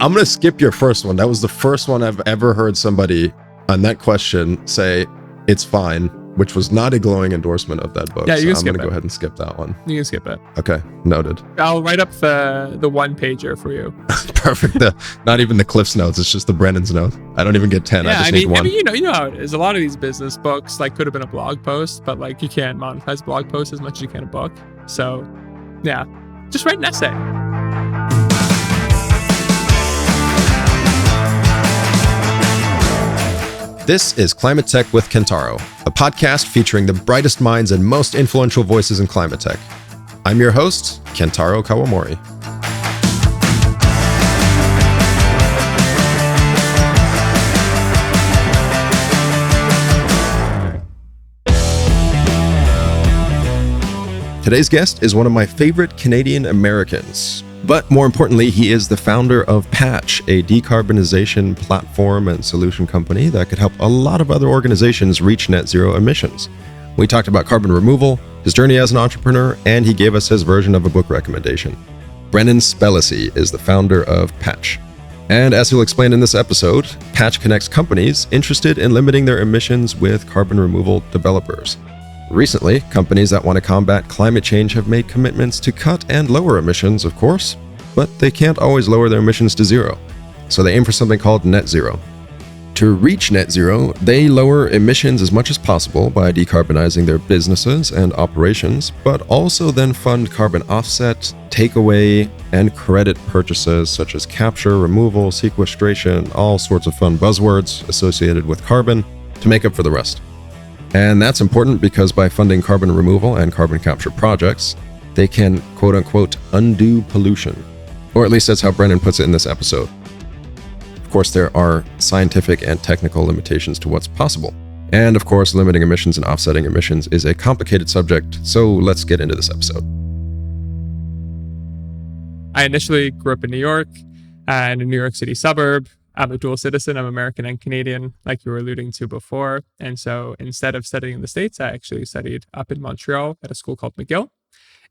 I'm going to skip your first one. That was the first one I've ever heard somebody on that question say it's fine, which was not a glowing endorsement of that book. Yeah, you can I'm skip going to it. go ahead and skip that one. You can skip it. Okay, noted. I'll write up the one pager for you. Perfect. Not even the Cliff's notes. It's just the Brennan's note. I don't even get 10. Yeah, I just need one. I mean, you know how it is. A lot of these business books like could have been a blog post, but like you can't monetize blog posts as much as you can a book. So yeah, just write an essay. This is ClimateTech with Kentaro, a podcast featuring the brightest minds and most influential voices in climate tech. I'm your host, Kentaro Kawamori. Today's guest is one of my favorite Canadian Americans. But more importantly, he is the founder of Patch, a decarbonization platform and solution company that could help a lot of other organizations reach net zero emissions. We talked about carbon removal, his journey as an entrepreneur, and he gave us his version of a book recommendation. Brennan Spellacy is the founder of Patch. And as he'll explain in this episode, Patch connects companies interested in limiting their emissions with carbon removal developers. Recently, companies that want to combat climate change have made commitments to cut and lower emissions, of course, but they can't always lower their emissions to zero. So they aim for something called net zero. To reach net zero, they lower emissions as much as possible by decarbonizing their businesses and operations, but also then fund carbon offset, takeaway, and credit purchases such as capture, removal, sequestration, all sorts of fun buzzwords associated with carbon to make up for the rest. And that's important because by funding carbon removal and carbon capture projects, they can quote-unquote undo pollution. Or at least that's how Brennan puts it in this episode. Of course, there are scientific and technical limitations to what's possible. And of course, limiting emissions and offsetting emissions is a complicated subject, so let's get into this episode. I initially grew up in New York, in a New York City suburb. I'm a dual citizen. I'm American and Canadian, like you were alluding to before. And so instead of studying in the States, I actually studied up in Montreal at a school called McGill.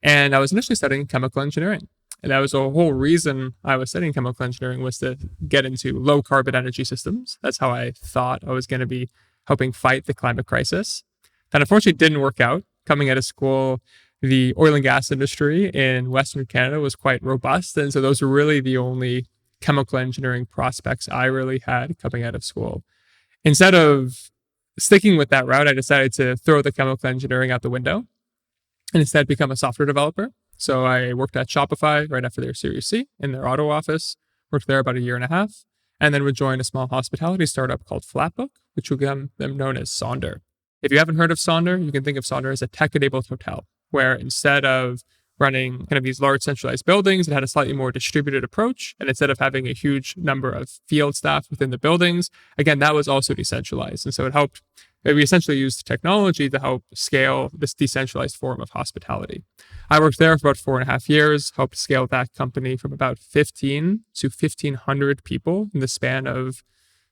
And I was initially studying chemical engineering. And that was the whole reason I was studying chemical engineering, was to get into low carbon energy systems. That's how I thought I was going to be helping fight the climate crisis. That unfortunately didn't work out. Coming out of school, the oil and gas industry in Western Canada was quite robust. And so those were really the only chemical engineering prospects I really had coming out of school. Instead of sticking with that route, I decided to throw the chemical engineering out the window and instead become a software developer. So I worked at Shopify right after their Series C in their auto office, worked there about a year and a half, and then would join a small hospitality startup called Flatbook, which will become known as Sonder. If you haven't heard of Sonder, you can think of Sonder as a tech-enabled hotel, where instead of running kind of these large centralized buildings, it had a slightly more distributed approach. And instead of having a huge number of field staff within the buildings, again, that was also decentralized. And so we essentially used technology to help scale this decentralized form of hospitality. I worked there for about 4.5 years, helped scale that company from about 15 to 1,500 people in the span of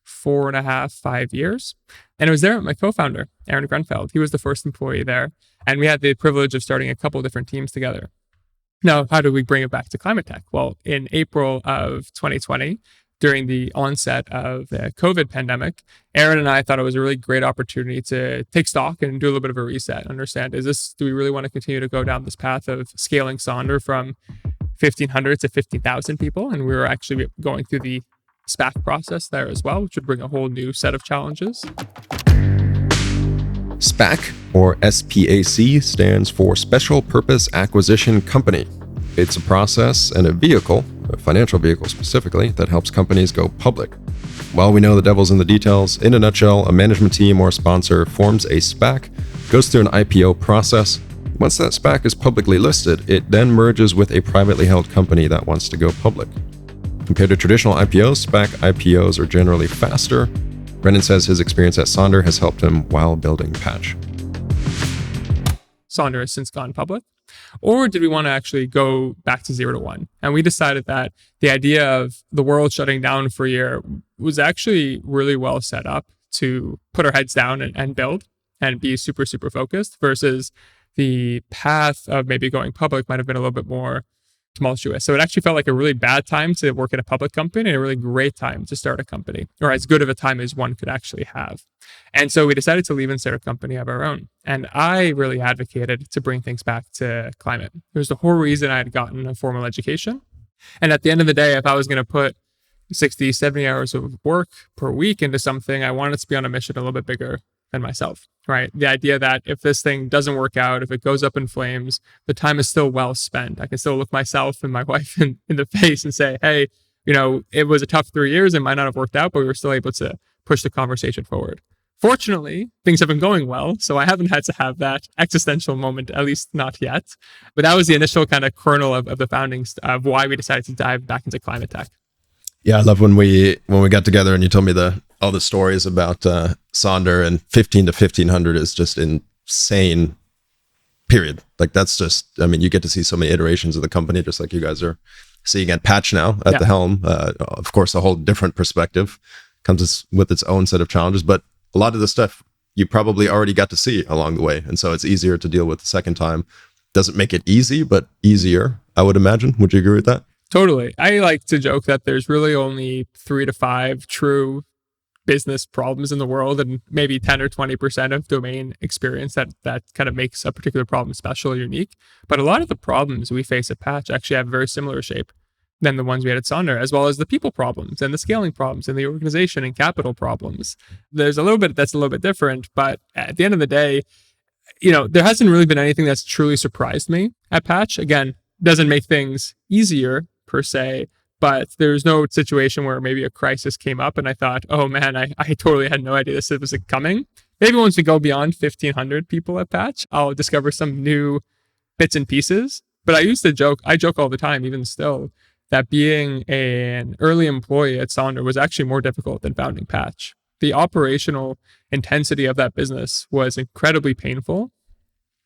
4.5-5 years. And it was there with my co-founder, Aaron Grenfeld. He was the first employee there. And we had the privilege of starting a couple of different teams together. Now, how do we bring it back to ClimateTech? Well, in April of 2020, during the onset of the COVID pandemic, Aaron and I thought it was a really great opportunity to take stock and do a little bit of a reset, understand, do we really want to continue to go down this path of scaling Sonder from 1,500 to 15,000 people? And we were actually going through the SPAC process there as well, which would bring a whole new set of challenges. SPAC, or SPAC, stands for Special Purpose Acquisition Company. It's a process and a vehicle, a financial vehicle specifically, that helps companies go public. While we know the devil's in the details, in a nutshell, a management team or sponsor forms a SPAC, goes through an IPO process. Once that SPAC is publicly listed, it then merges with a privately held company that wants to go public. Compared to traditional IPOs, SPAC IPOs are generally faster. Brennan says his experience at Sonder has helped him while building Patch. Sonder has since gone public. Or did we want to actually go back to 0 to 1? And we decided that the idea of the world shutting down for a year was actually really well set up to put our heads down and build and be super, super focused, versus the path of maybe going public might have been a little bit more tumultuous. So it actually felt like a really bad time to work at a public company and a really great time to start a company, or as good of a time as one could actually have. And so we decided to leave and start a company of our own. And I really advocated to bring things back to climate. It was the whole reason I had gotten a formal education. And at the end of the day, if I was going to put 60, 70 hours of work per week into something, I wanted to be on a mission a little bit bigger than myself, right? The idea that if this thing doesn't work out, if it goes up in flames, the time is still well spent. I can still look myself and my wife in the face and say, hey, it was a tough 3 years. It might not have worked out, but we were still able to push the conversation forward. Fortunately, things have been going well, so I haven't had to have that existential moment, at least not yet. But that was the initial kind of kernel of the foundings of why we decided to dive back into ClimateTech. Yeah, I love when we got together and you told me all the stories about Sonder, and 15 to 1500 is just insane. Period. Like that's just, you get to see so many iterations of the company, just like you guys are seeing at Patch now at the helm. Of course, a whole different perspective comes with its own set of challenges, but a lot of the stuff you probably already got to see along the way, and so it's easier to deal with the second time. Doesn't make it easy, but easier, I would imagine. Would you agree with that? Totally. I like to joke that there's really only 3 to 5 true business problems in the world, and maybe 10 or 20% of domain experience that kind of makes a particular problem special or unique. But a lot of the problems we face at Patch actually have a very similar shape than the ones we had at Sonder, as well as the people problems and the scaling problems and the organization and capital problems. There's a little bit that's a little bit different, but at the end of the day, there hasn't really been anything that's truly surprised me at Patch. Again, doesn't make things easier per se, but there's no situation where maybe a crisis came up and I thought, oh man, I totally had no idea this was coming. Maybe once we go beyond 1,500 people at Patch, I'll discover some new bits and pieces. But I joke all the time, even still, that being an early employee at Sonder was actually more difficult than founding Patch. The operational intensity of that business was incredibly painful.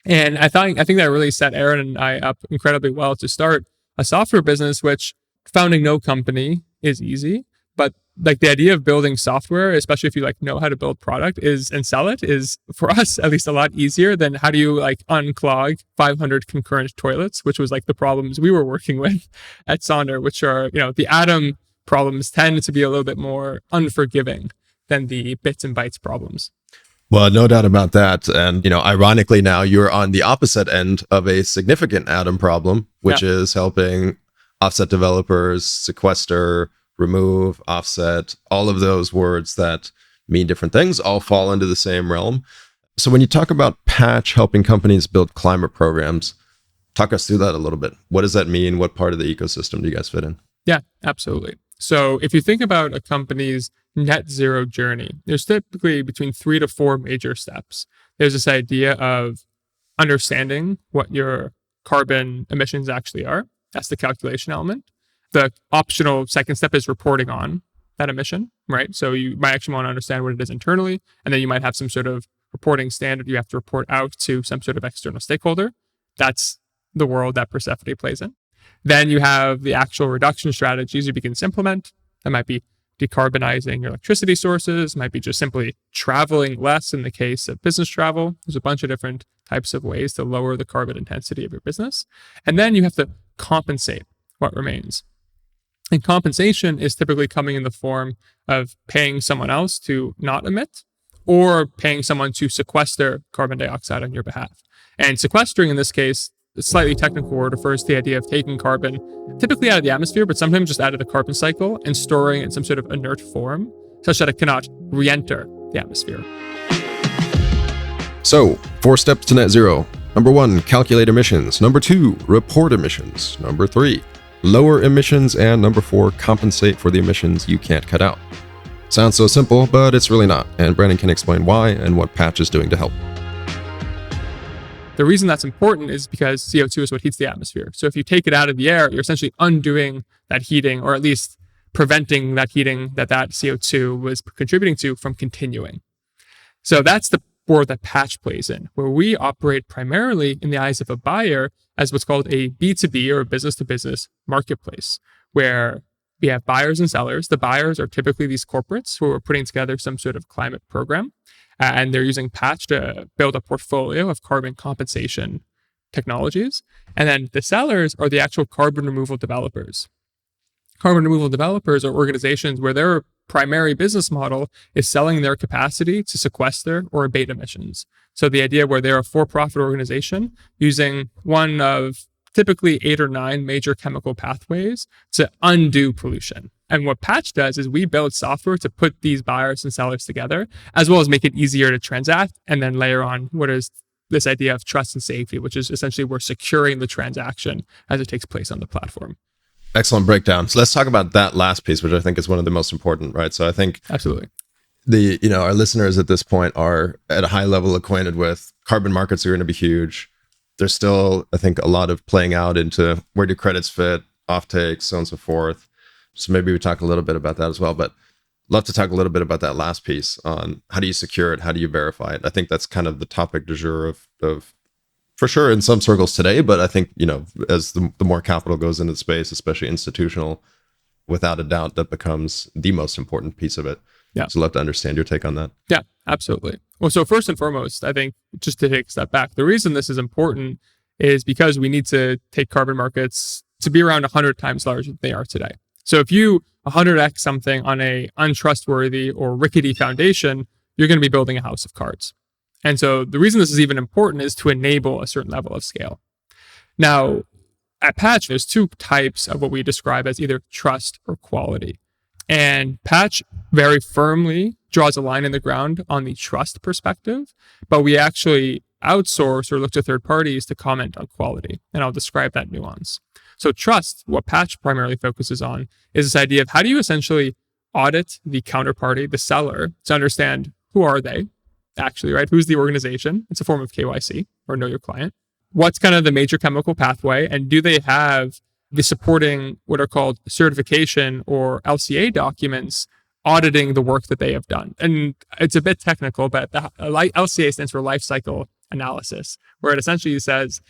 And I think that really set Aaron and I up incredibly well to start a software business, which founding no company is easy, but like the idea of building software, especially if you know how to build product and sell it, is for us at least a lot easier than how do you unclog 500 concurrent toilets, which was the problems we were working with at Sonder, which are, the Atom problems tend to be a little bit more unforgiving than the bits and bytes problems. Well, no doubt about that. And, ironically now you're on the opposite end of a significant Atom problem, which is helping offset developers sequester, remove, offset, all of those words that mean different things all fall into the same realm. So when you talk about Patch helping companies build climate programs, talk us through that a little bit. What does that mean? What part of the ecosystem do you guys fit in? Yeah, absolutely. So if you think about a company's net zero journey, there's typically between 3 to 4 major steps. There's this idea of understanding what your carbon emissions actually are. That's the calculation element. The optional second step is reporting on that emission, right? So you might actually want to understand what it is internally, and then you might have some sort of reporting standard you have to report out to some sort of external stakeholder. That's the world that Persefoni plays in. Then you have the actual reduction strategies you begin to implement. That might be decarbonizing your electricity sources, might be just simply traveling less in the case of business travel. There's a bunch of different types of ways to lower the carbon intensity of your business. And then you have to compensate what remains. And compensation is typically coming in the form of paying someone else to not emit or paying someone to sequester carbon dioxide on your behalf. And sequestering in this case, a slightly technical word, refers to the idea of taking carbon typically out of the atmosphere, but sometimes just out of the carbon cycle and storing it in some sort of inert form such that it cannot re-enter the atmosphere. So, 4 steps to net zero. Number 1, calculate emissions. Number 2, report emissions. Number 3, lower emissions. And number 4, compensate for the emissions you can't cut out. Sounds so simple, but it's really not. And Brennan can explain why and what Patch is doing to help. The reason that's important is because CO2 is what heats the atmosphere. So if you take it out of the air, you're essentially undoing that heating, or at least preventing that heating that CO2 was contributing to from continuing. So that's the board that Patch plays in, where we operate primarily in the eyes of a buyer as what's called a B2B or a business-to-business marketplace, where we have buyers and sellers. The buyers are typically these corporates who are putting together some sort of climate program. And they're using Patch to build a portfolio of carbon compensation technologies. And then the sellers are the actual carbon removal developers. Carbon removal developers are organizations where their primary business model is selling their capacity to sequester or abate emissions. So the idea where they're a for-profit organization using one of typically 8 or 9 major chemical pathways to undo pollution. And what Patch does is we build software to put these buyers and sellers together, as well as make it easier to transact, and then layer on what is this idea of trust and safety, which is essentially we're securing the transaction as it takes place on the platform. Excellent breakdown. So let's talk about that last piece, which I think is one of the most important, right? So I think absolutely our listeners at this point are at a high level acquainted with carbon markets are going to be huge. There's still, I think, a lot of playing out into where do credits fit, offtakes, so on and so forth. So maybe we talk a little bit about that as well, but love to talk a little bit about that last piece on how do you secure it? How do you verify it? I think that's kind of the topic du jour of for sure in some circles today, but I think, as the more capital goes into the space, especially institutional, without a doubt, that becomes the most important piece of it. Yeah. So I'd love to understand your take on that. Yeah, absolutely. Well, so first and foremost, I think just to take a step back, the reason this is important is because we need to take carbon markets to be around 100 times larger than they are today. So if you 100x something on a untrustworthy or rickety foundation, you're going to be building a house of cards. And so the reason this is even important is to enable a certain level of scale. Now, at Patch, there's 2 types of what we describe as either trust or quality. And Patch very firmly draws a line in the ground on the trust perspective, but we actually outsource or look to third parties to comment on quality. And I'll describe that nuance. So trust, what Patch primarily focuses on, is this idea of how do you essentially audit the counterparty, the seller, to understand who are they, actually, right? Who's the organization? It's a form of KYC, or know your client. What's kind of the major chemical pathway? And do they have the supporting what are called certification or LCA documents auditing the work that they have done? And it's a bit technical, but the LCA stands for life cycle analysis, where it essentially says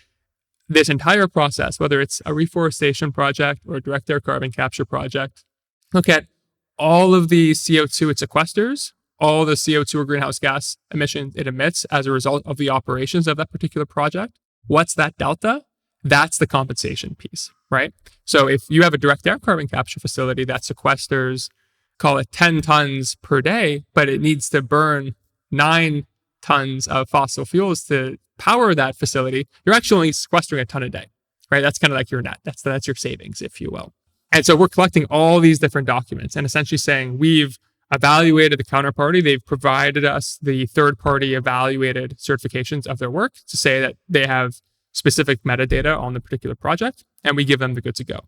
this entire process, whether it's a reforestation project or a direct air carbon capture project, look at all of the CO2 it sequesters, all the CO2 or greenhouse gas emissions it emits as a result of the operations of that particular project. What's that delta? That's the compensation piece, right? So if you have a direct air carbon capture facility that sequesters, call it 10 tons per day, but it needs to burn 9 tons of fossil fuels to power that facility, you're actually only sequestering a ton a day, right? That's kind of like your net. That's your savings, if you will. And so we're collecting all these different documents and essentially saying we've evaluated the counterparty. They've provided us the third-party evaluated certifications of their work to say that they have specific metadata on the particular project, and we give them the good to go.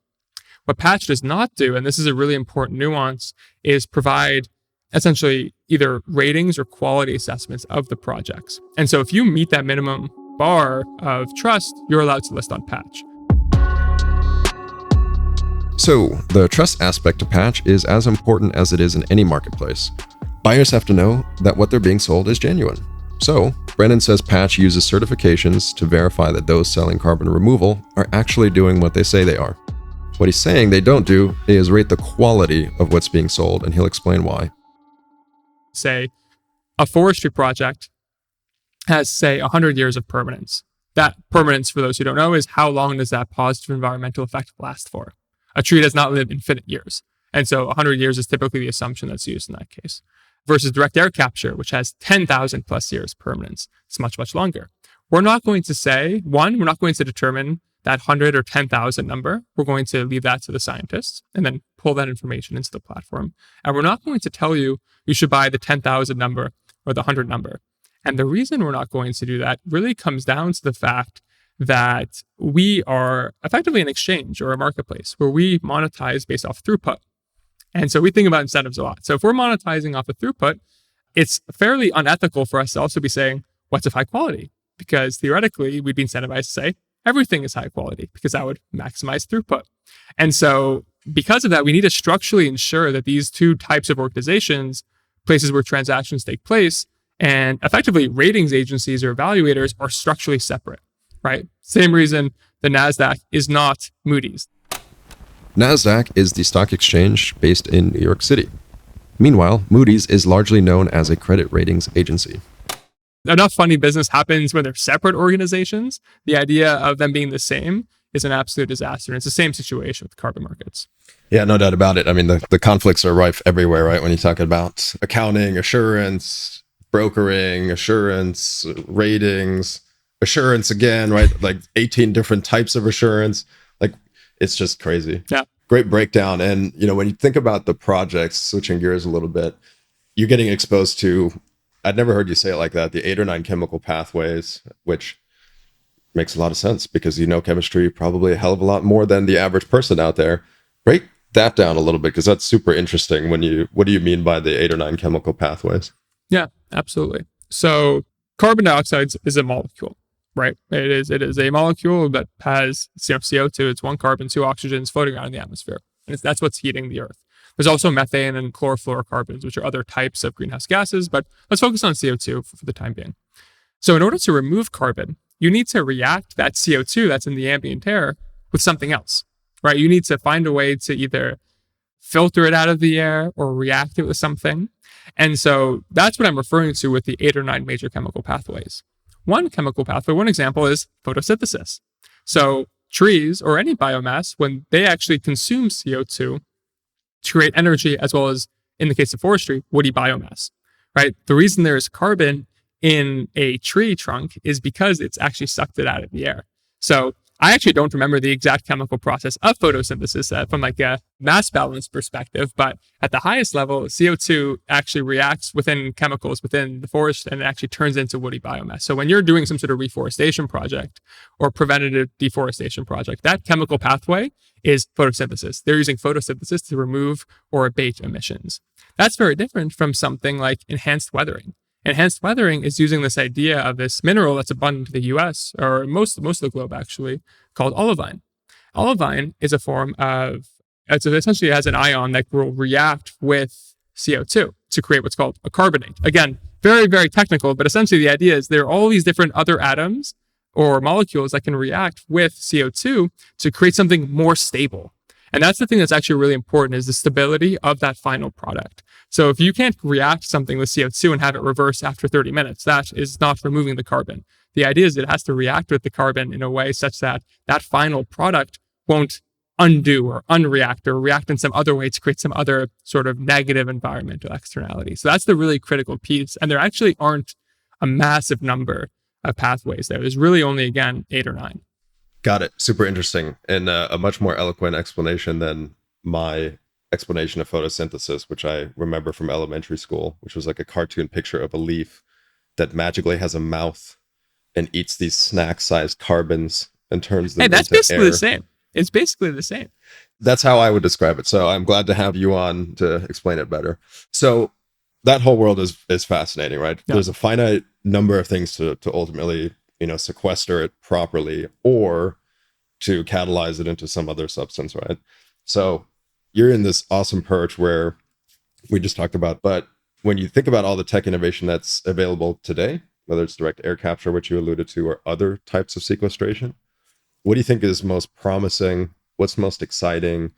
What Patch does not do, and this is a really important nuance, is provide essentially either ratings or quality assessments of the projects. And so if you meet that minimum bar of trust, you're allowed to list on Patch. So the trust aspect of Patch is as important as it is in any marketplace. Buyers have to know that what they're being sold is genuine. So Brennan says Patch uses certifications to verify that those selling carbon removal are actually doing what they say they are. What he's saying they don't do is rate the quality of what's being sold, and he'll explain why. Say a forestry project has, say, 100 years of permanence. That permanence, for those who don't know, is how long does that positive environmental effect last for? A tree does not live infinite years. And so 100 years is typically the assumption that's used in that case. Versus direct air capture, which has 10,000 plus years permanence. It's much, much longer. We're not going to say, we're not going to determine that 100 or 10,000 number. We're going to leave that to the scientists and then pull that information into the platform. And we're not going to tell you should buy the 10,000 number or the 100 number. And the reason we're not going to do that really comes down to the fact that we are effectively an exchange or a marketplace where we monetize based off throughput. And so we think about incentives a lot. So if we're monetizing off of throughput, it's fairly unethical for us to also be saying, what's of high quality? Because theoretically, we'd be incentivized to say everything is high quality because that would maximize throughput. And so because of that, we need to structurally ensure that these 2 types of organizations, places where transactions take place, and effectively ratings agencies or evaluators are structurally separate. Right? Same reason the NASDAQ is not Moody's. NASDAQ is the stock exchange based in New York City. Meanwhile, Moody's is largely known as a credit ratings agency. enough funny business happens when they're separate organizations. The idea of them being the same is an absolute disaster. And it's the same situation with carbon markets. Yeah, no doubt about it. I mean, the conflicts are rife everywhere, right? When you talk about accounting, assurance, brokering, assurance, ratings, assurance again, right? Like 18 different types of assurance. Like, it's just crazy. Yeah. Great breakdown. And, when you think about the projects, switching gears a little bit, you're getting exposed to, I'd never heard you say it like that, the 8 or 9 chemical pathways, which makes a lot of sense because chemistry probably a hell of a lot more than the average person out there. Break that down a little bit because that's super interesting. What do you mean by the 8 or 9 chemical pathways? Yeah, absolutely. So carbon dioxide is a molecule, right? It is a molecule that has CO2. It's 1 carbon, 2 oxygens floating around in the atmosphere. And that's what's heating the Earth. There's also methane and chlorofluorocarbons, which are other types of greenhouse gases, but let's focus on CO2 for the time being. So in order to remove carbon, you need to react that CO2 that's in the ambient air with something else, right? You need to find a way to either filter it out of the air or react it with something. And so that's what I'm referring to with the 8 or 9 major chemical pathways. One chemical pathway, one example is photosynthesis. So trees or any biomass, when they actually consume CO2 to create energy, as well as in the case of forestry, woody biomass, right? The reason there is carbon in a tree trunk is because it's actually sucked it out of the air. So I actually don't remember the exact chemical process of photosynthesis from like a mass balance perspective, but at the highest level, CO2 actually reacts within chemicals within the forest and it actually turns into woody biomass. So when you're doing some sort of reforestation project or preventative deforestation project, that chemical pathway is photosynthesis. They're using photosynthesis to remove or abate emissions. That's very different from something like enhanced weathering. Enhanced weathering is using this idea of this mineral that's abundant in the US, or most of the globe actually, called olivine. Olivine is a form of, it essentially has an ion that will react with CO2 to create what's called a carbonate. Again, very, very technical, but essentially the idea is there are all these different other atoms or molecules that can react with CO2 to create something more stable. And that's the thing that's actually really important is the stability of that final product. So if you can't react something with CO2 and have it reverse after 30 minutes, that is not removing the carbon. The idea is it has to react with the carbon in a way such that that final product won't undo or unreact or react in some other way to create some other sort of negative environmental externality. So that's the really critical piece. And there actually aren't a massive number of pathways there. There's really only, again, 8 or 9. Got it. Super interesting. And a much more eloquent explanation than my explanation of photosynthesis, which I remember from elementary school, which was like a cartoon picture of a leaf that magically has a mouth and eats these snack-sized carbons and turns them into air. Hey, that's basically the same. It's basically the same. That's how I would describe it. So I'm glad to have you on to explain it better. So that whole world is fascinating, right? Yeah. There's a finite number of things to ultimately sequester it properly or to catalyze it into some other substance, right? So you're in this awesome perch where we just talked about, but when you think about all the tech innovation that's available today, whether it's direct air capture, which you alluded to, or other types of sequestration, what do you think is most promising? What's most exciting?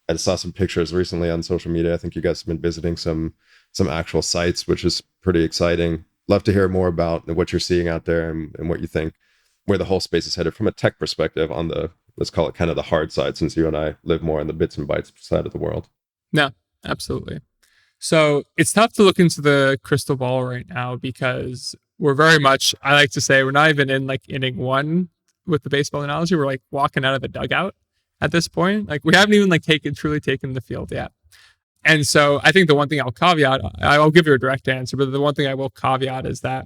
I saw some pictures recently on social media. I think you guys have been visiting some actual sites, which is pretty exciting. Love to hear more about what you're seeing out there and what you think, where the whole space is headed from a tech perspective on the, let's call it kind of the hard side, since you and I live more on the bits and bytes side of the world. Yeah, absolutely. So it's tough to look into the crystal ball right now because we're very much, I like to say, we're not even in like inning 1 with the baseball analogy. We're like walking out of the dugout at this point. Like we haven't even like truly taken the field yet. And so I think the one thing I'll caveat, I'll give you a direct answer, but the one thing I will caveat is that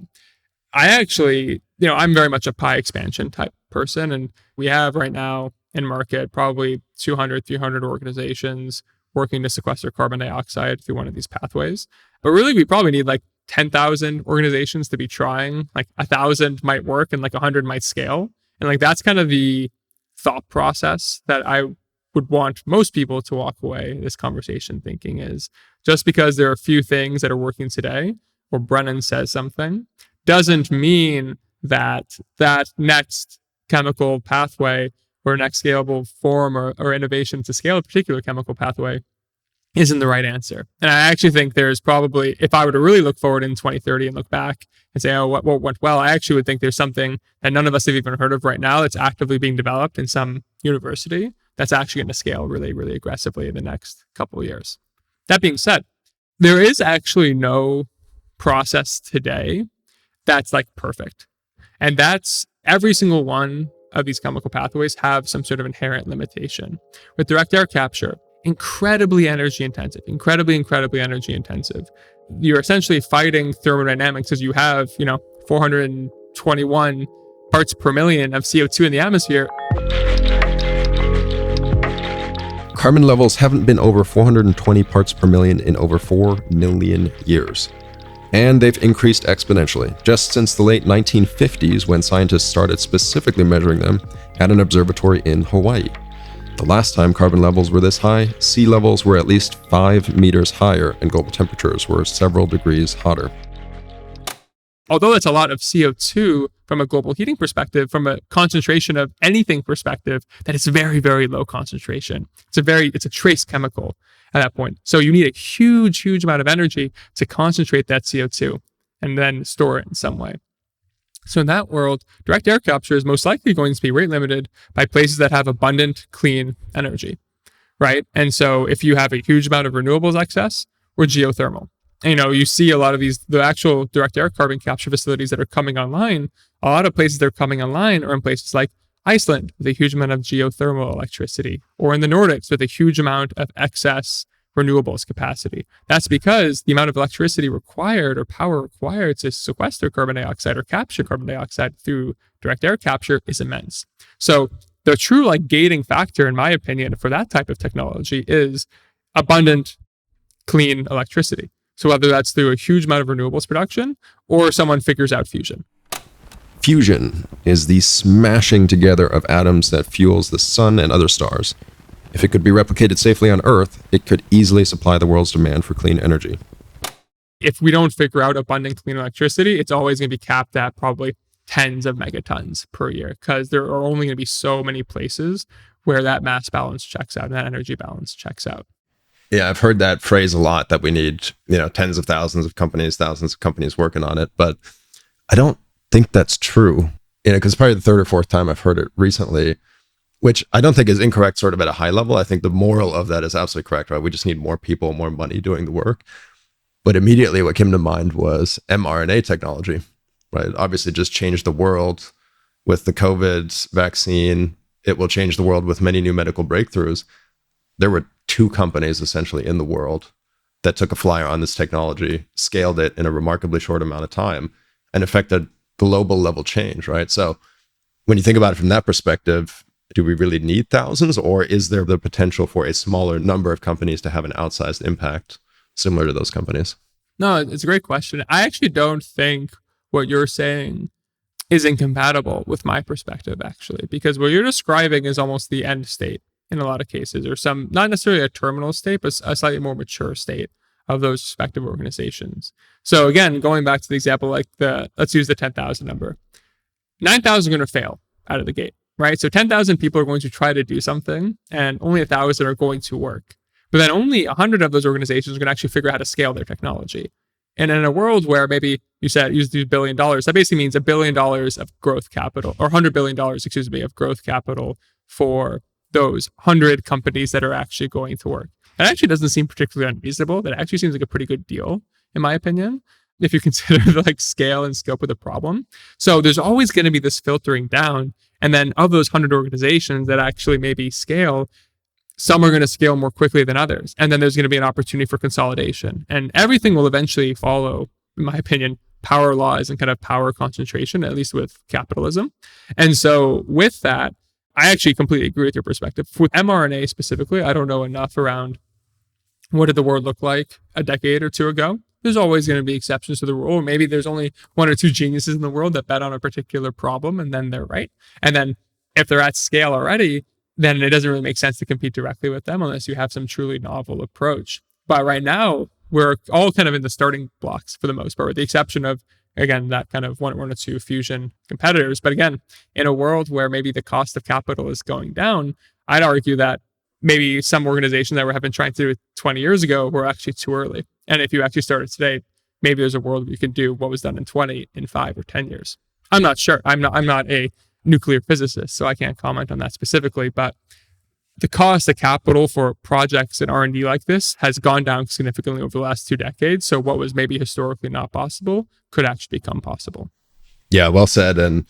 I actually, I'm very much a pie expansion type person. And we have right now in market probably 200, 300 organizations working to sequester carbon dioxide through one of these pathways. But really, we probably need like 10,000 organizations to be trying. Like 1,000 might work and like 100 might scale. And like that's kind of the thought process that I would want most people to walk away this conversation thinking is just because there are a few things that are working today or Brennan says something doesn't mean that that next chemical pathway or next scalable form or innovation to scale a particular chemical pathway isn't the right answer. And I actually think there's probably, if I were to really look forward in 2030 and look back and say, oh, what went well, I actually would think there's something that none of us have even heard of right now that's actively being developed in some university that's actually going to scale really, really aggressively in the next couple of years. That being said, there is actually no process today that's like perfect. And that's every single one of these chemical pathways have some sort of inherent limitation. With direct air capture, incredibly energy intensive. You're essentially fighting thermodynamics as you have, 421 parts per million of CO2 in the atmosphere. Carbon levels haven't been over 420 parts per million in over 4 million years. And they've increased exponentially, just since the late 1950s when scientists started specifically measuring them at an observatory in Hawaii. The last time carbon levels were this high, sea levels were at least 5 meters higher and global temperatures were several degrees hotter. Although that's a lot of CO2 from a global heating perspective, from a concentration of anything perspective, that is very, very low concentration. It's a trace chemical at that point. So you need a huge, huge amount of energy to concentrate that CO2 and then store it in some way. So in that world, direct air capture is most likely going to be rate limited by places that have abundant, clean energy, right? And so if you have a huge amount of renewables excess or geothermal, and, you see a lot of the actual direct air carbon capture facilities that are coming online, a lot of places that are coming online are in places like Iceland with a huge amount of geothermal electricity, or in the Nordics with a huge amount of excess renewables capacity. That's because the amount of electricity required or power required to sequester carbon dioxide or capture carbon dioxide through direct air capture is immense. So the true gating factor, in my opinion, for that type of technology is abundant, clean electricity. So whether that's through a huge amount of renewables production or someone figures out fusion. Fusion is the smashing together of atoms that fuels the sun and other stars. If it could be replicated safely on Earth, it could easily supply the world's demand for clean energy. If we don't figure out abundant clean electricity, it's always going to be capped at probably tens of megatons per year, because there are only going to be so many places where that mass balance checks out and that energy balance checks out. Yeah, I've heard that phrase a lot, that we need, tens of thousands of companies working on it. But I don't think that's true, because probably the third or fourth time I've heard it recently, which I don't think is incorrect sort of at a high level. I think the moral of that is absolutely correct, right? We just need more people, more money doing the work. But immediately what came to mind was mRNA technology, right? Obviously just changed the world with the COVID vaccine. It will change the world with many new medical breakthroughs. There were 2 companies essentially in the world that took a flyer on this technology, scaled it in a remarkably short amount of time, and affected global level change, right? So when you think about it from that perspective, do we really need thousands, or is there the potential for a smaller number of companies to have an outsized impact similar to those companies? No, it's a great question. I actually don't think what you're saying is incompatible with my perspective, actually, because what you're describing is almost the end state in a lot of cases, or some, not necessarily a terminal state, but a slightly more mature state of those respective organizations. So again, going back to the example, let's use the 10,000 number. 9,000 are going to fail out of the gate, right? So 10,000 people are going to try to do something, and only 1,000 are going to work. But then only 100 of those organizations are going to actually figure out how to scale their technology. And in a world where maybe you said use $1 billion, that basically means $1 billion of growth capital, or $100 billion, of growth capital for those 100 companies that are actually going to work. That actually doesn't seem particularly unreasonable. That actually seems like a pretty good deal, in my opinion, if you consider the scale and scope of the problem. So there's always going to be this filtering down. And then of those 100 organizations that actually maybe scale, some are going to scale more quickly than others. And then there's going to be an opportunity for consolidation. And everything will eventually follow, in my opinion, power laws and kind of power concentration, at least with capitalism. And so with that, I actually completely agree with your perspective. With mRNA specifically, I don't know enough around what did the world look like a decade or 2 ago. There's always going to be exceptions to the rule. Or maybe there's only 1 or 2 geniuses in the world that bet on a particular problem and then they're right. And then if they're at scale already, then it doesn't really make sense to compete directly with them unless you have some truly novel approach. But right now, we're all kind of in the starting blocks for the most part, with the exception of, again, that kind of 1 or 2 fusion competitors. But again, in a world where maybe the cost of capital is going down, I'd argue that maybe some organizations that have been trying to do it 20 years ago were actually too early. And if you actually started today, maybe there's a world where you can do what was done in 20 in 5 or 10 years. I'm not sure. I'm not a nuclear physicist, so I can't comment on that specifically, but the cost of capital for projects in R&D like this has gone down significantly over the last 2 decades. So what was maybe historically not possible could actually become possible. Yeah, well said. And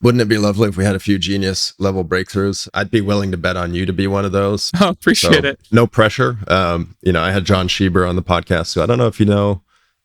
wouldn't it be lovely if we had a few genius level breakthroughs? I'd be willing to bet on you to be one of those. Oh, appreciate it. No pressure. I had John Schieber on the podcast. So I don't know if you know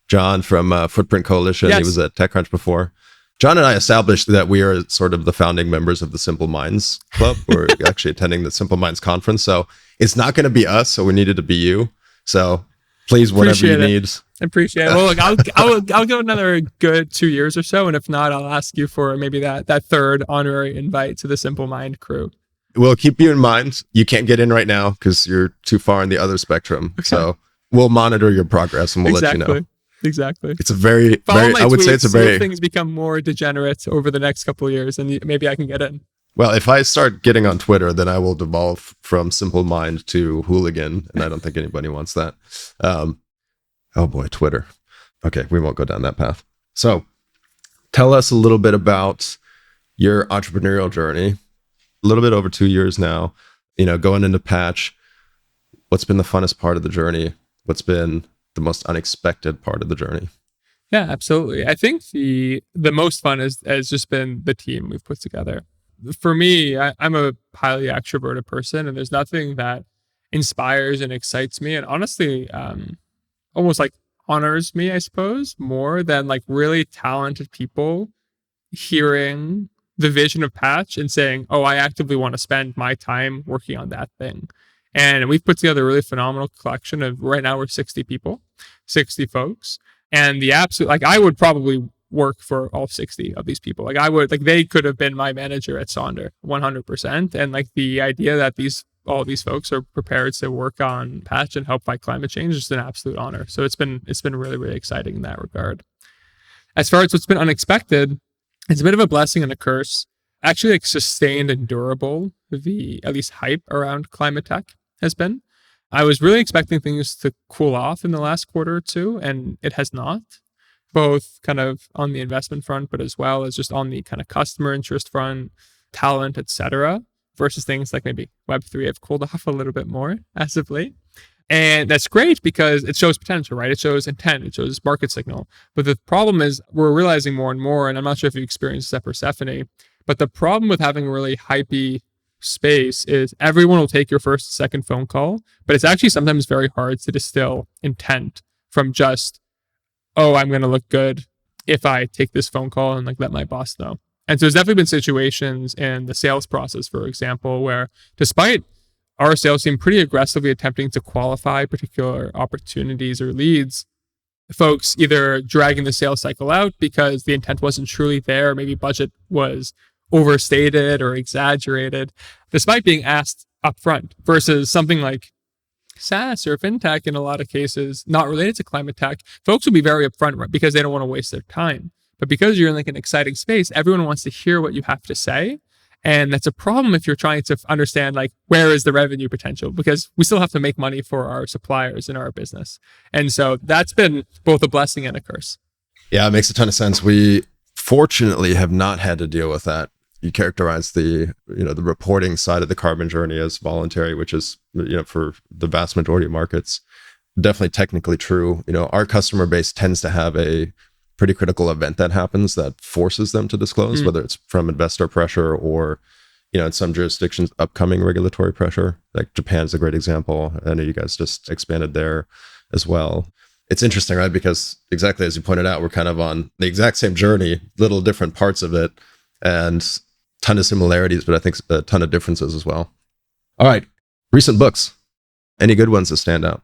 John from Footprint Coalition. Yes. He was at TechCrunch before. John and I established that we are sort of the founding members of the Simple Minds Club. We're actually attending the Simple Minds conference. So it's not going to be us. So we needed to be you. So please, whatever you need. Appreciate it. Well, look, I'll go another good 2 years or so. And if not, I'll ask you for maybe that third honorary invite to the Simple Mind crew. We'll keep you in mind. You can't get in right now because you're too far in the other spectrum. Okay. So we'll monitor your progress and we'll let you know. Exactly. It's a very, I would say it's a very... things become more degenerate over the next couple of years and maybe I can get in. Well, if I start getting on Twitter, then I will devolve from Simple Mind to hooligan. And I don't think anybody wants that. Oh boy, Twitter. Okay, we won't go down that path. So tell us a little bit about your entrepreneurial journey. A little bit over 2 years now, going into Patch. What's been the funnest part of the journey? What's been the most unexpected part of the journey? Yeah, absolutely. I think the most fun has just been the team we've put together. For me, I'm a highly extroverted person, and there's nothing that inspires and excites me, and honestly, almost like honors me, I suppose, more than like really talented people hearing the vision of Patch and saying, "Oh, I actively want to spend my time working on that thing." And we've put together a really phenomenal collection of, right now we're 60 people, 60 folks. And the absolute, like I would probably work for all 60 of these people. They could have been my manager at Sonder 100%. And like the idea that all these folks are prepared to work on Patch and help fight climate change is just an absolute honor. So it's been really, really exciting in that regard. As far as what's been unexpected, it's a bit of a blessing and a curse. Actually, like sustained and durable, the at least hype around ClimateTech has been. I was really expecting things to cool off in the last quarter or two, and it has not, both kind of on the investment front, but as well as just on the kind of customer interest front, talent, etc., versus things like maybe Web3 have cooled off a little bit more as of late. And that's great because it shows potential, right? It shows intent, it shows market signal. But the problem is we're realizing more and more, and I'm not sure if you experienced this at Persefoni, but the problem with having a really hypey space is everyone will take your first, second phone call, but it's actually sometimes very hard to distill intent from just, oh, I'm going to look good if I take this phone call and like let my boss know. And so there's definitely been situations in the sales process, for example, where despite our sales team pretty aggressively attempting to qualify particular opportunities or leads, folks either dragging the sales cycle out because the intent wasn't truly there, maybe budget was overstated or exaggerated, despite being asked upfront, versus something like SaaS or fintech in a lot of cases, not related to climate tech, folks will be very upfront, right, because they don't want to waste their time. But because you're in like an exciting space, everyone wants to hear what you have to say. And that's a problem if you're trying to understand like where is the revenue potential, because we still have to make money for our suppliers in our business. And so that's been both a blessing and a curse. Yeah, it makes a ton of sense. We fortunately have not had to deal with that. You characterize the reporting side of the carbon journey as voluntary, which is, for the vast majority of markets, definitely technically true. Our customer base tends to have a pretty critical event that happens that forces them to disclose, whether it's from investor pressure or, in some jurisdictions, upcoming regulatory pressure. Like Japan's a great example. I know you guys just expanded there as well. It's interesting, right? Because exactly as you pointed out, we're kind of on the exact same journey, little different parts of it, and ton of similarities, but I think a ton of differences as well. All right. Recent books. Any good ones that stand out?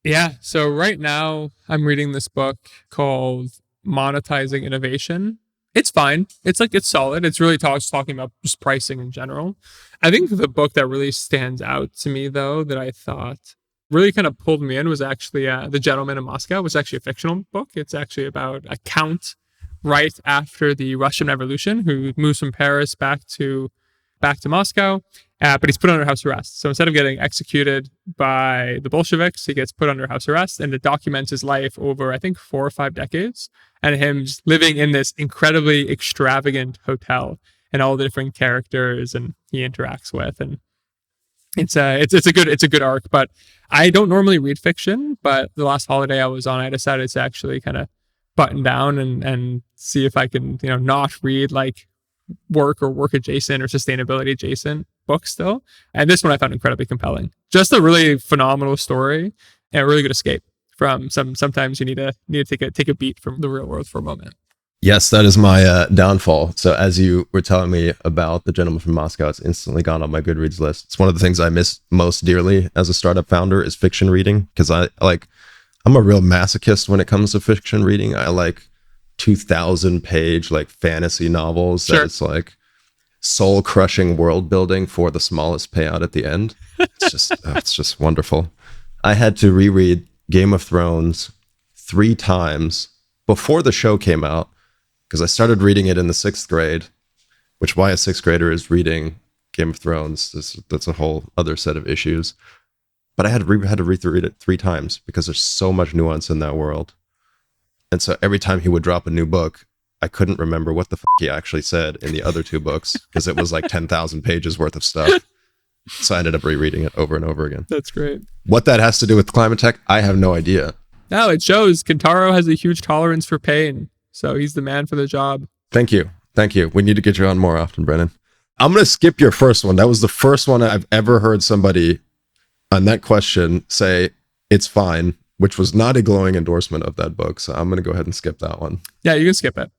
Yeah. So right now I'm reading this book called Monetizing Innovation. It's fine. It's solid. It's really talking about just pricing in general. I think the book that really stands out to me, though, that I thought really kind of pulled me in was actually The Gentleman in Moscow. It was actually a fictional book. It's actually about a count right after the Russian Revolution who moves from Paris back to back to Moscow, but he's put under house arrest. So instead of getting executed by the Bolsheviks, he gets put under house arrest, and it documents his life over, I think, 4 or 5 decades, and him just living in this incredibly extravagant hotel and all the different characters and he interacts with, and it's a good arc. But I don't normally read fiction, but the last holiday I was on, I decided to actually kind of button down and see if I can, not read like work adjacent or sustainability adjacent books still. And this one I found incredibly compelling. Just a really phenomenal story and a really good escape from sometimes you need to take a beat from the real world for a moment. Yes, that is my downfall. So as you were telling me about The Gentleman from Moscow, it's instantly gone on my Goodreads list. It's one of the things I miss most dearly as a startup founder is fiction reading, because I'm a real masochist when it comes to fiction reading. I like 2,000-page like fantasy novels that it's like soul-crushing world building for the smallest payout at the end. It's just wonderful. I had to reread Game of Thrones 3 times before the show came out, because I started reading it in the 6th grade, which why a 6th grader is reading Game of Thrones, that's a whole other set of issues. But I had to reread it 3 times because there's so much nuance in that world. And so every time he would drop a new book, I couldn't remember what the he actually said in the other 2 books, because it was like 10,000 pages worth of stuff. So I ended up rereading it over and over again. That's great. What that has to do with ClimateTech, I have no idea. No, it shows Kentaro has a huge tolerance for pain. So he's the man for the job. Thank you. We need to get you on more often, Brennan. I'm going to skip your first one. That was the first one I've ever heard somebody on that question say it's fine, which was not a glowing endorsement of that book. So I'm going to go ahead and skip that one. Yeah, you can skip it.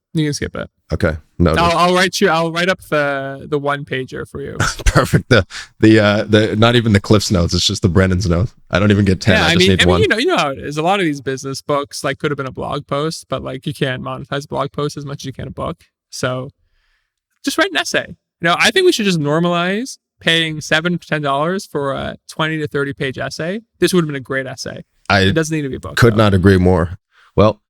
Okay. No. I'll write up the one pager for you. Perfect. The not even the Cliff's notes. It's just the Brennan's notes. I don't even get 10. I just need one. You know how it is. A lot of these business books like could have been a blog post, but like you can't monetize a blog post as much as you can a book. So just write an essay. I think we should just normalize paying $7 to $10 for a 20 to 30 page essay. This would have been a great essay. It doesn't need to be a book. Could not agree more. Well,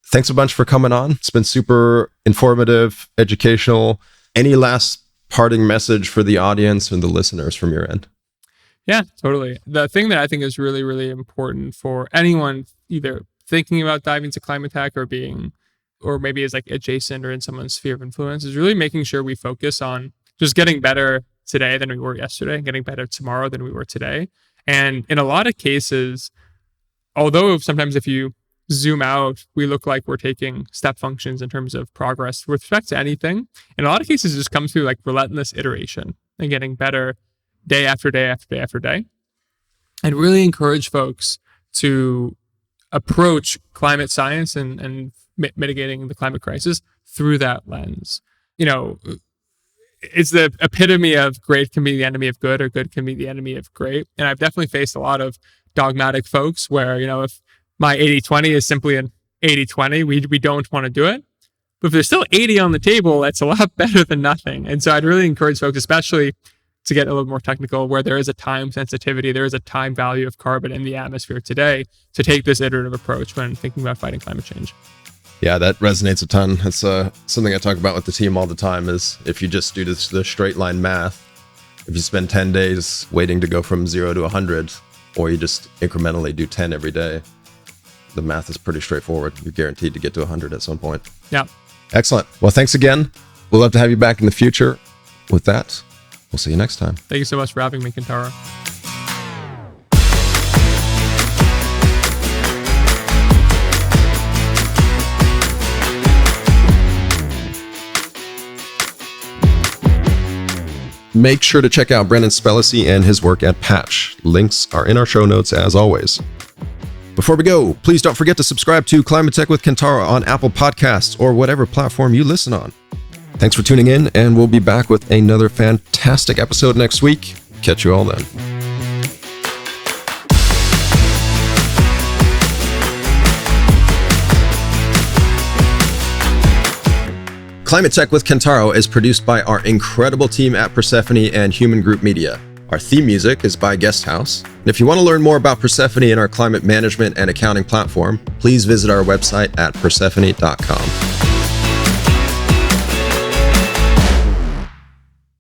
thanks a bunch for coming on. It's been super informative, educational. Any last parting message for the audience and the listeners from your end? Yeah, totally. The thing that I think is really, really important for anyone either thinking about diving to ClimateTech or maybe is like adjacent or in someone's sphere of influence is really making sure we focus on just getting better today than we were yesterday and getting better tomorrow than we were today. And in a lot of cases, although sometimes if you zoom out, we look like we're taking step functions in terms of progress with respect to anything. In a lot of cases, it just comes through like relentless iteration and getting better day after day after day after day. And really encourage folks to approach climate science and mitigating the climate crisis through that lens. It's the epitome of great can be the enemy of good or good can be the enemy of great. And I've definitely faced a lot of dogmatic folks where, if my 80-20 is simply an 80-20, we don't want to do it. But if there's still 80 on the table, that's a lot better than nothing. And so I'd really encourage folks, especially to get a little more technical, where there is a time sensitivity, there is a time value of carbon in the atmosphere today, to take this iterative approach when thinking about fighting climate change. Yeah, that resonates a ton. It's something I talk about with the team all the time is if you just do the straight line math, if you spend 10 days waiting to go from 0 to 100, or you just incrementally do 10 every day, the math is pretty straightforward. You're guaranteed to get to 100 at some point. Yeah. Excellent. Well, thanks again. We'll love to have you back in the future. With that, we'll see you next time. Thank you so much for having me, Kentaro. Make sure to check out Brennan Spellacy and his work at Patch. Links are in our show notes as always. Before we go, please don't forget to subscribe to ClimateTech with Kentaro on Apple Podcasts or whatever platform you listen on. Thanks for tuning in, and we'll be back with another fantastic episode next week. Catch you all then. ClimateTech with Kentaro is produced by our incredible team at Persefoni and Hueman Group Media. Our theme music is by Guest House. And if you want to learn more about Persefoni and our climate management and accounting platform, please visit our website at persefoni.com.